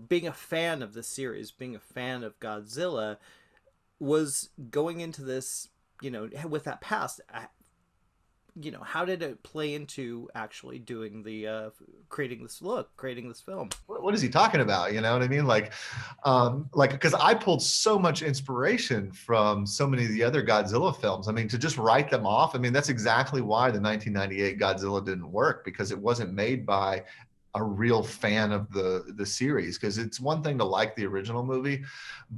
being a fan of the series, being a fan of Godzilla, was going into this, with that past. How did it play into actually doing the creating this film? What is he talking about? You know what I mean? Like because I pulled so much inspiration from so many of the other Godzilla films. I mean, to just write them off. I mean, that's exactly why the 1998 Godzilla didn't work, because it wasn't made by a real fan of the series. Because it's one thing to like the original movie,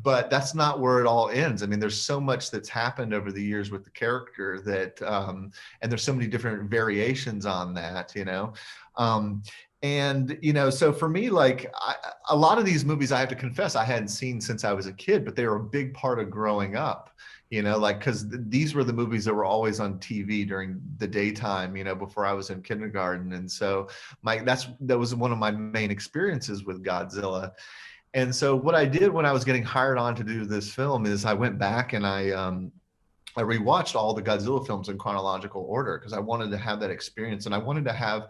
but that's not where it all ends. I mean, there's so much that's happened over the years with the character that and there's so many different variations on that, um, and so for me, like a lot of these movies, I have to confess I hadn't seen since I was a kid, but they were a big part of growing up, like because these were the movies that were always on TV during the daytime, before I was in kindergarten. And so that was one of my main experiences with Godzilla. And so what I did when I was getting hired on to do this film is I went back and I rewatched all the Godzilla films in chronological order, because I wanted to have that experience, and I wanted to have,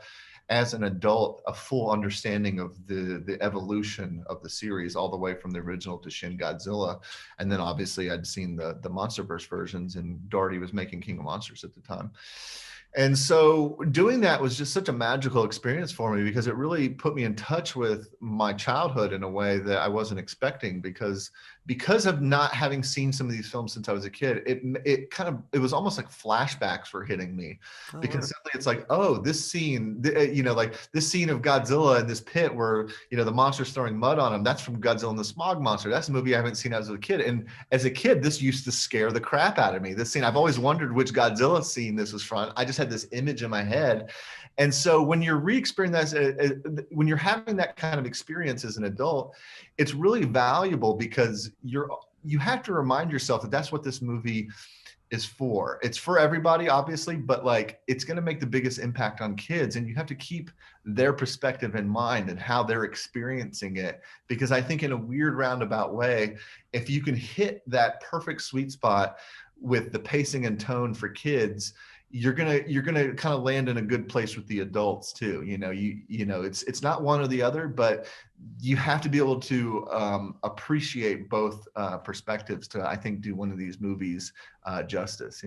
as an adult, a full understanding of the evolution of the series, all the way from the original to Shin Godzilla. And then obviously I'd seen the MonsterVerse versions, and Doherty was making King of Monsters at the time. And so doing that was just such a magical experience for me, because it really put me in touch with my childhood in a way that I wasn't expecting, because of not having seen some of these films since I was a kid. It was almost like flashbacks were hitting me, Oh, because wow. suddenly it's like, oh, this scene, like this scene of Godzilla in this pit where the monster's throwing mud on him, that's from Godzilla and the Smog Monster. That's a movie I haven't seen as a kid. And as a kid, this used to scare the crap out of me. This scene, I've always wondered which Godzilla scene this was from. I just had this image in my head. And so when you're re-experiencing that, when you're having that kind of experience as an adult, it's really valuable, because you have to remind yourself that that's what this movie is for. It's for everybody, obviously, but like it's going to make the biggest impact on kids, and you have to keep their perspective in mind and how they're experiencing it. Because I think in a weird roundabout way, if you can hit that perfect sweet spot with the pacing and tone for kids, you're gonna kind of land in a good place with the adults too. It's not one or the other, but you have to be able to appreciate both perspectives to, I think, do one of these movies justice.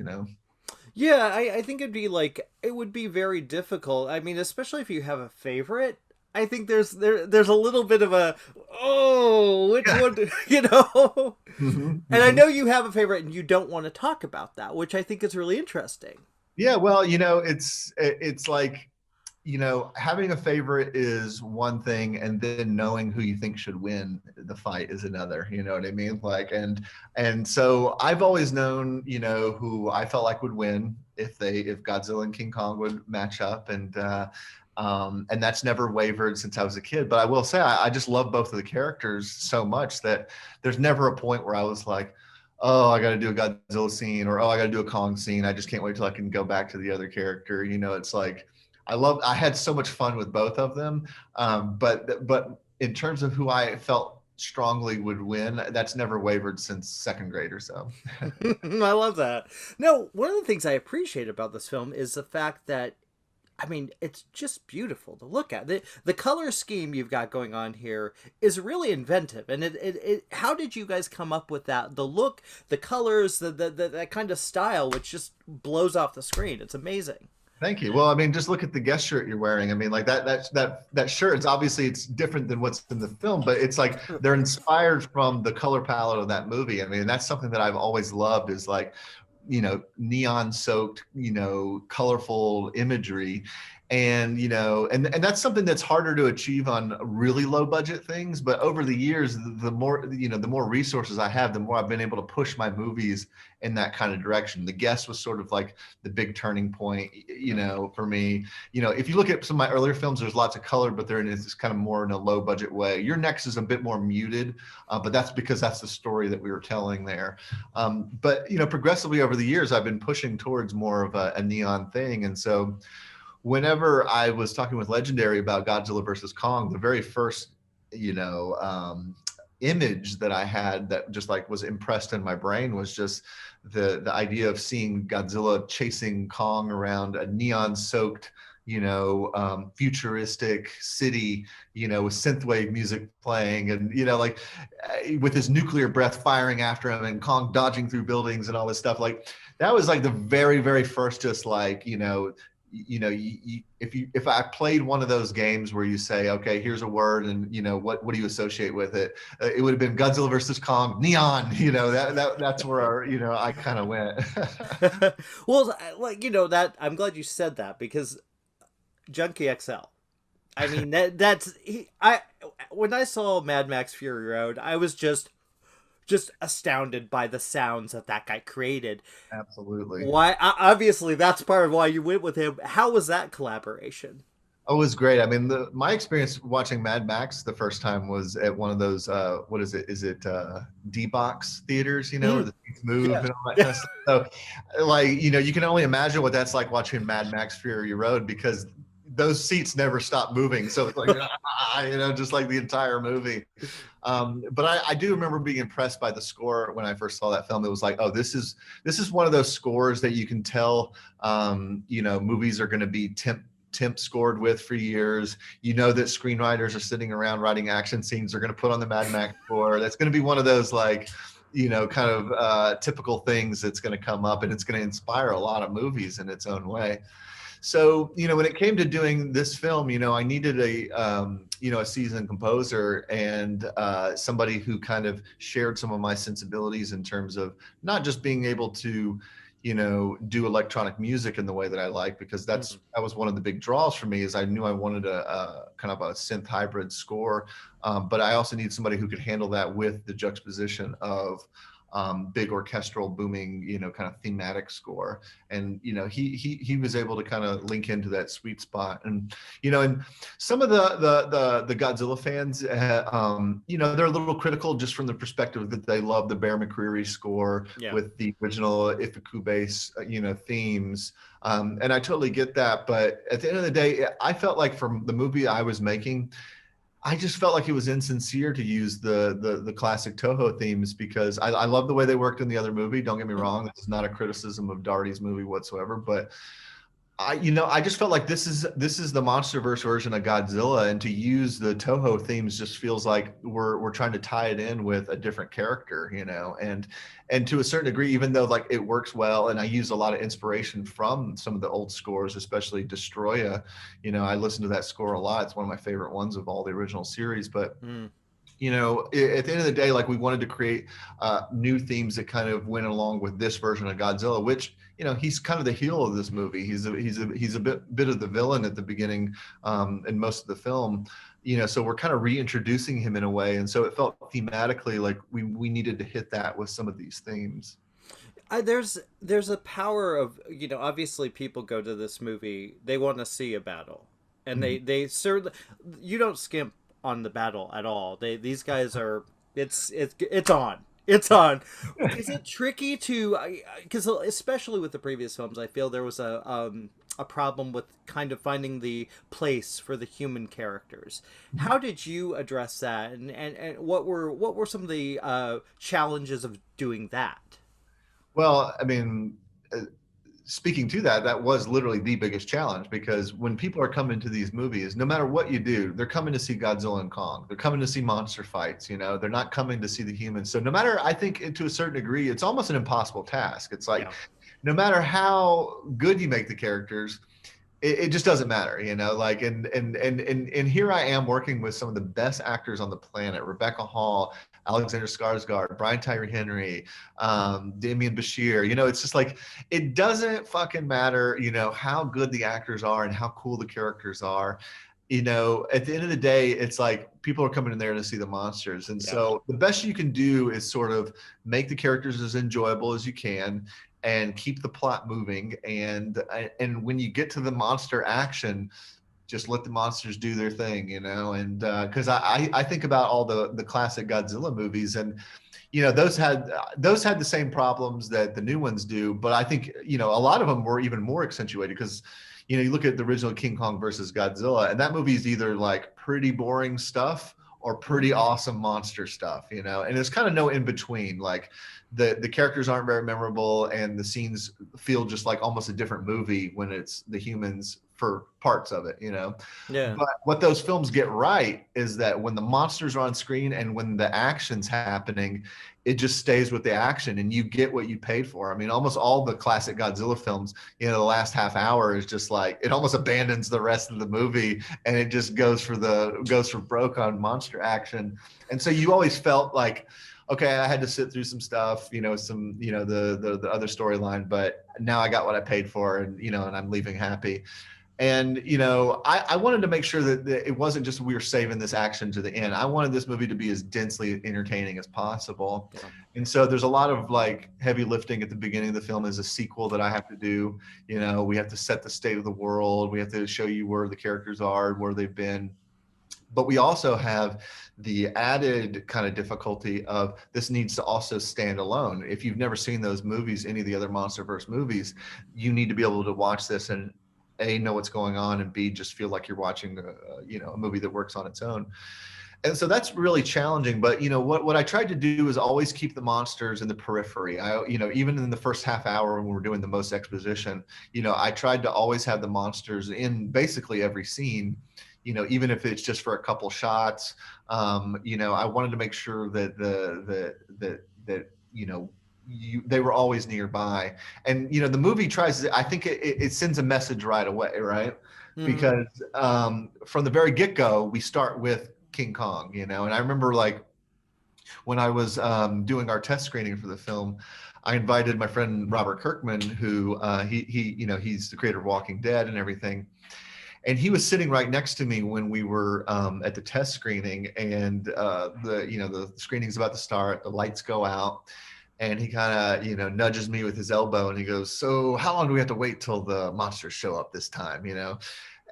Yeah, I think it would be very difficult. I mean, especially if you have a favorite. I think there's a little bit of a, oh, which Yeah. one you know? Mhm, And I mhm. know you have a favorite and you don't want to talk about that, which I think is really interesting. Yeah, well, it's like, having a favorite is one thing, and then knowing who you think should win the fight is another. You know what I mean? Like, and so I've always known, who I felt like would win if Godzilla and King Kong would match up, and that's never wavered since I was a kid. But I will say, I just love both of the characters so much that there's never a point where I was like, oh, I got to do a Godzilla scene, or oh, I got to do a Kong scene. I just can't wait till I can go back to the other character. It's like I had so much fun with both of them. But in terms of who I felt strongly would win, that's never wavered since second grade or so. I love that. No, one of the things I appreciate about this film is the fact that, I mean, it's just beautiful to look at. The color scheme you've got going on here is really inventive. And how did you guys come up with that? The look, the colors, that kind of style, which just blows off the screen. It's amazing. Thank you. Well, I mean, just look at the guest shirt you're wearing. I mean, like that shirt. It's different than what's in the film, but it's like they're inspired from the color palette of that movie. I mean, that's something that I've always loved, is like, neon soaked, colorful imagery. And and that's something that's harder to achieve on really low budget things. But over the years, the more resources I have, the more I've been able to push my movies in that kind of direction. The Guest was sort of like the big turning point, for me. If you look at some of my earlier films, there's lots of color, but they're in this kind of more in a low budget way. Your Next is a bit more muted, but that's because that's the story that we were telling there. But progressively over the years, I've been pushing towards more of a neon thing. And so whenever I was talking with Legendary about Godzilla versus Kong, the very first, image that I had that just like was impressed in my brain was just the idea of seeing Godzilla chasing Kong around a neon soaked, futuristic city, with synthwave music playing, and like with his nuclear breath firing after him, and Kong dodging through buildings and all this stuff. Like that was like the very, very first, just like, if I played one of those games where you say, okay, here's a word, and what do you associate with it? It would have been Godzilla versus Kong, neon. That's where I kind of went. Well, like that. I'm glad you said that, because Junkie XL. I mean I when I saw Mad Max Fury Road, I was just astounded by the sounds that guy created. Absolutely. Why? Obviously, that's part of why you went with him. How was that collaboration? Oh, it was great. I mean, my experience watching Mad Max the first time was at one of those, what is it? Is it D-Box theaters, where the seats move and all that kind of stuff. So, like, you can only imagine what that's like watching Mad Max Fury Road, because those seats never stop moving. So it's like, just like the entire movie. But I do remember being impressed by the score when I first saw that film. It was like, oh, this is one of those scores that you can tell, movies are going to be temp scored with for years. That screenwriters are sitting around writing action scenes. They're going to put on the Mad Max score. That's going to be one of those, like, kind of typical things that's going to come up, and it's going to inspire a lot of movies in its own way. So, when it came to doing this film, I needed a seasoned composer, and somebody who kind of shared some of my sensibilities in terms of not just being able to, do electronic music in the way that I like, because that was one of the big draws for me, is I knew I wanted a kind of a synth hybrid score. But I also need somebody who could handle that with the juxtaposition of big orchestral booming, kind of thematic score. And, he was able to kind of link into that sweet spot. And, and some of the Godzilla fans, they're a little critical just from the perspective that they love the Bear McCreary score with the original Ifukube, themes. And I totally get that. But at the end of the day, I felt like from the movie I was making, I just felt like it was insincere to use the classic Toho themes, because I love the way they worked in the other movie. Don't get me wrong. This is not a criticism of Darty's movie whatsoever, but I just felt like this is the MonsterVerse version of Godzilla, and to use the Toho themes just feels like we're trying to tie it in with a different character, and to a certain degree, even though like it works well, and I use a lot of inspiration from some of the old scores, especially Destroya. I listen to that score a lot. It's one of my favorite ones of all the original series, but at the end of the day, like, we wanted to create new themes that kind of went along with this version of Godzilla, which, he's kind of the heel of this movie. He's a bit of the villain at the beginning, in most of the film, so we're kind of reintroducing him in a way. And so it felt thematically like we needed to hit that with some of these themes. There's a power of, obviously people go to this movie, they want to see a battle, and they certainly, you don't skimp on the battle at all. These guys are, it's on. It's on. Is it tricky to, because especially with the previous films, I feel there was a problem with kind of finding the place for the human characters. How did you address that, and what were some of the challenges of doing that? Well, I mean, speaking to that was literally the biggest challenge, because when people are coming to these movies, no matter what you do, they're coming to see Godzilla and Kong. They're coming to see monster fights, they're not coming to see the humans. So no matter, I think to a certain degree, it's almost an impossible task. It's like, no matter how good you make the characters, it just doesn't matter, like, and here I am working with some of the best actors on the planet: Rebecca Hall, Alexander Skarsgård, Brian Tyree Henry, Damian Bashir. It's just like, it doesn't fucking matter, how good the actors are and how cool the characters are. At the end of the day, it's like people are coming in there to see the monsters. And so the best you can do is sort of make the characters as enjoyable as you can, and keep the plot moving. And when you get to the monster action, just let the monsters do their thing, and because I think about all the classic Godzilla movies, and those had the same problems that the new ones do, but I think a lot of them were even more accentuated, because you look at the original King Kong versus Godzilla, and that movie is either like pretty boring stuff or pretty awesome monster stuff, and there's kind of no in between. Like, the characters aren't very memorable, and the scenes feel just like almost a different movie when it's the humans for parts of it, you know. Yeah. But what those films get right is that when the monsters are on screen and when the action's happening, it just stays with the action and you get what you paid for. I mean, almost all the classic Godzilla films, you know, the last half hour is just like, it almost abandons the rest of the movie and it just goes for broke on monster action. And so you always felt like, okay, I had to sit through some stuff, you know, the other storyline, but now I got what I paid for, and, you know, and I'm leaving happy. And, you know, I wanted to make sure that it wasn't just we were saving this action to the end. I wanted this movie to be as densely entertaining as possible. Yeah. And so there's a lot of like heavy lifting at the beginning of the film as a sequel that I have to do. You know, we have to set the state of the world. We have to show you where the characters are, where they've been. But we also have the added kind of difficulty of this needs to also stand alone. If you've never seen those movies, any of the other MonsterVerse movies, you need to be able to watch this and A, know what's going on, and B, just feel like you're watching a movie that works on its own. And so that's really challenging. But, you know, what I tried to do is always keep the monsters in the periphery. You know, even in the first half hour when we're doing the most exposition, you know, I tried to always have the monsters in basically every scene, you know, even if it's just for a couple shots. You know, I wanted to make sure that you know, they were always nearby. And, you know, the movie tries, I think it sends a message right away, right? Mm-hmm. Because from the very get-go, we start with King Kong, you know. And I remember, like, when I was doing our test screening for the film, I invited my friend Robert Kirkman, who he you know, he's the creator of Walking Dead and everything. And he was sitting right next to me when we were at the test screening, and the screening's about to start, the lights go out, and he kind of, you know, nudges me with his elbow and he goes, "So how long do we have to wait till the monsters show up this time?" You know?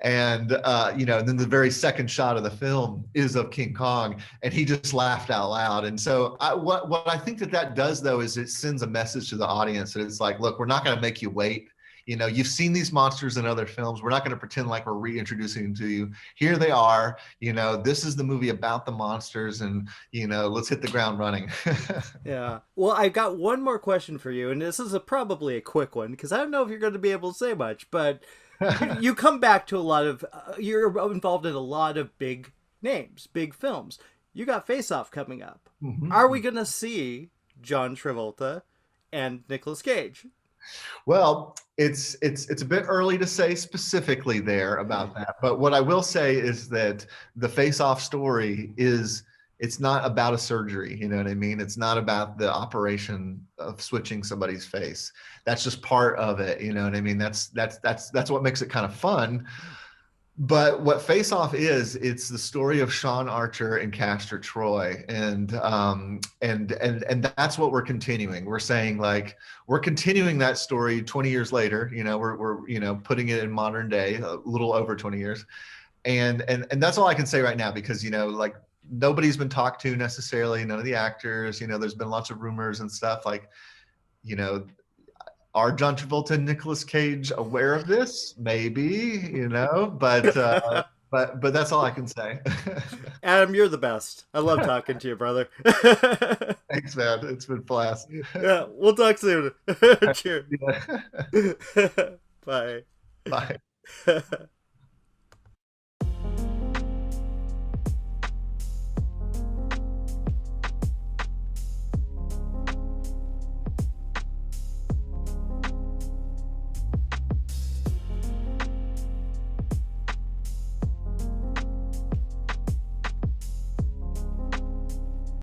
And, you know, and then the very second shot of the film is of King Kong, and he just laughed out loud. And so what I think that does, though, is it sends a message to the audience that it's like, look, we're not going to make you wait. You know, you've seen these monsters in other films. We're not going to pretend like we're reintroducing them to you. Here they are. You know, this is the movie about the monsters, and, you know, let's hit the ground running. Yeah. Well, I've got one more question for you, and this is probably a quick one, because I don't know if you're going to be able to say much, but you come back to a lot of, you're involved in a lot of big names, big films. You got Face Off coming up. Mm-hmm. Are we going to see John Travolta and Nicolas Cage? Well, it's a bit early to say specifically there about that. But what I will say is that the face-off story it's not about a surgery. You know what I mean? It's not about the operation of switching somebody's face. That's just part of it. You know what I mean? That's what makes it kind of fun. But what Face Off is, it's the story of Sean Archer and Castor Troy, and that's what we're continuing. We're saying, like, we're continuing that story 20 years later. You know, we're you know, putting it in modern day, a little over 20 years, and that's all I can say right now, because, you know, like, nobody's been talked to necessarily, none of the actors. You know, there's been lots of rumors and stuff, like, you know. Are John Travolta and Nicolas Cage aware of this? Maybe, you know, but that's all I can say. Adam, you're the best. I love talking to you, brother. Thanks, man. It's been a blast. Yeah, we'll talk soon. Cheers. Yeah. Bye. Bye.